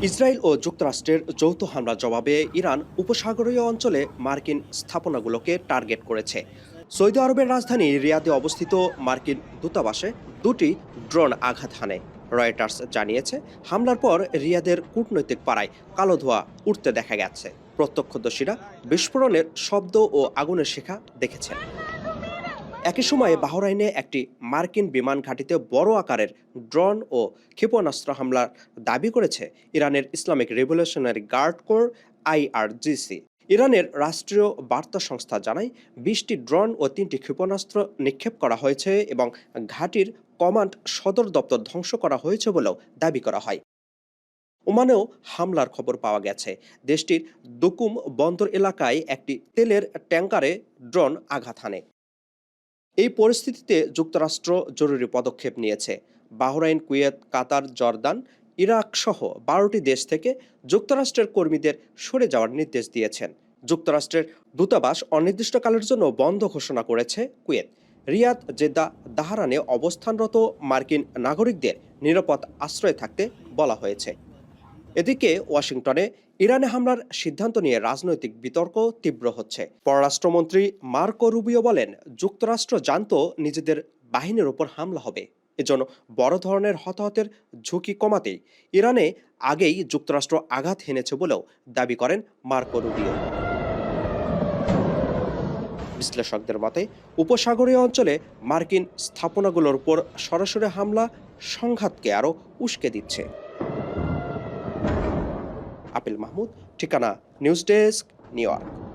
Israel ও যুক্তরাষ্ট্রের যৌথ হামলার জবাবে ইরান উপসাগরীয় অঞ্চলে মার্কিন স্থাপনাগুলোকে টার্গেট করেছে। সৌদি আরবের রাজধানী রিয়াদে অবস্থিত মার্কিন দূতাবাসে দুটি ড্রোন আঘাত হানে। রয়টার্স জানিয়েছে, হামলার পর রিয়াদের কূটনৈতিক পাড়ায় কালো ধোঁয়া উঠতে দেখা গেছে। প্রত্যক্ষদর্শীরা বিস্ফোরণের শব্দ ও আগুনের শিখা দেখেছেন। একই সময়ে বাহরাইনে একটি মার্কিন বিমান ঘাঁটিতে বড় আকারের ড্রোন ও ক্ষেপণাস্ত্র হামলার দাবি করেছে ইরানের Islamic revolutionary guard corps IRGC। ইরানের রাষ্ট্রীয় বার্তা সংস্থা জানায় 20টি ড্রোন ও 3টি ক্ষেপণাস্ত্র নিক্ষেপ করা হয়েছে এবং ঘাঁটির কমান্ড সদর দপ্তর ধ্বংস করা হয়েছে বলেও দাবি করা হয়। ওমানেও হামলার খবর পাওয়া গেছে। দেশটির দুকুম বন্দর এলাকায় একটি তেলের ট্যাঙ্কারে ড্রোন আঘাত হানে। এই পরিস্থিতিতে যুক্তরাষ্ট্র জরুরি পদক্ষেপ নিয়েছে। বাহরাইন, কুয়েত, কাতার, জর্দান, ইরাক সহ 12টি দেশ থেকে যুক্তরাষ্ট্রের কর্মীদের সরে যাওয়ার নির্দেশ দিয়েছেন। যুক্তরাষ্ট্রের দূতাবাস অনির্দিষ্টকালের জন্য বন্ধ ঘোষণা করেছে কুয়েত। রিয়াদ, জেদ্দা, দাহারানে অবস্থানরত মার্কিন নাগরিকদের নিরাপদ আশ্রয়ে থাকতে বলা হয়েছে। এদিকে ওয়াশিংটনে ইরানে হামলার সিদ্ধান্ত নিয়ে রাজনৈতিক বিতর্ক তীব্র হচ্ছে। পররাষ্ট্রমন্ত্রী মার্কো রুবিও বলেন, যুক্তরাষ্ট্র জানতো নিজেদের বাহিনীর ওপর হামলা হবে। এজন্য বড় ধরনের হতাহতের ঝুঁকি কমাতেই ইরানে আগেই যুক্তরাষ্ট্র আঘাত হেনেছে বলেও দাবি করেন মার্কো রুবিও। বিশ্লেষকদের মতে, উপসাগরীয় অঞ্চলে মার্কিন স্থাপনাগুলোর উপর সরাসরি হামলা সংঘাতকে আরও উস্কে দিচ্ছে। আপিল মাহমুদ, ঠিকানা নিউজ ডেস্ক, নিউ ইয়র্ক।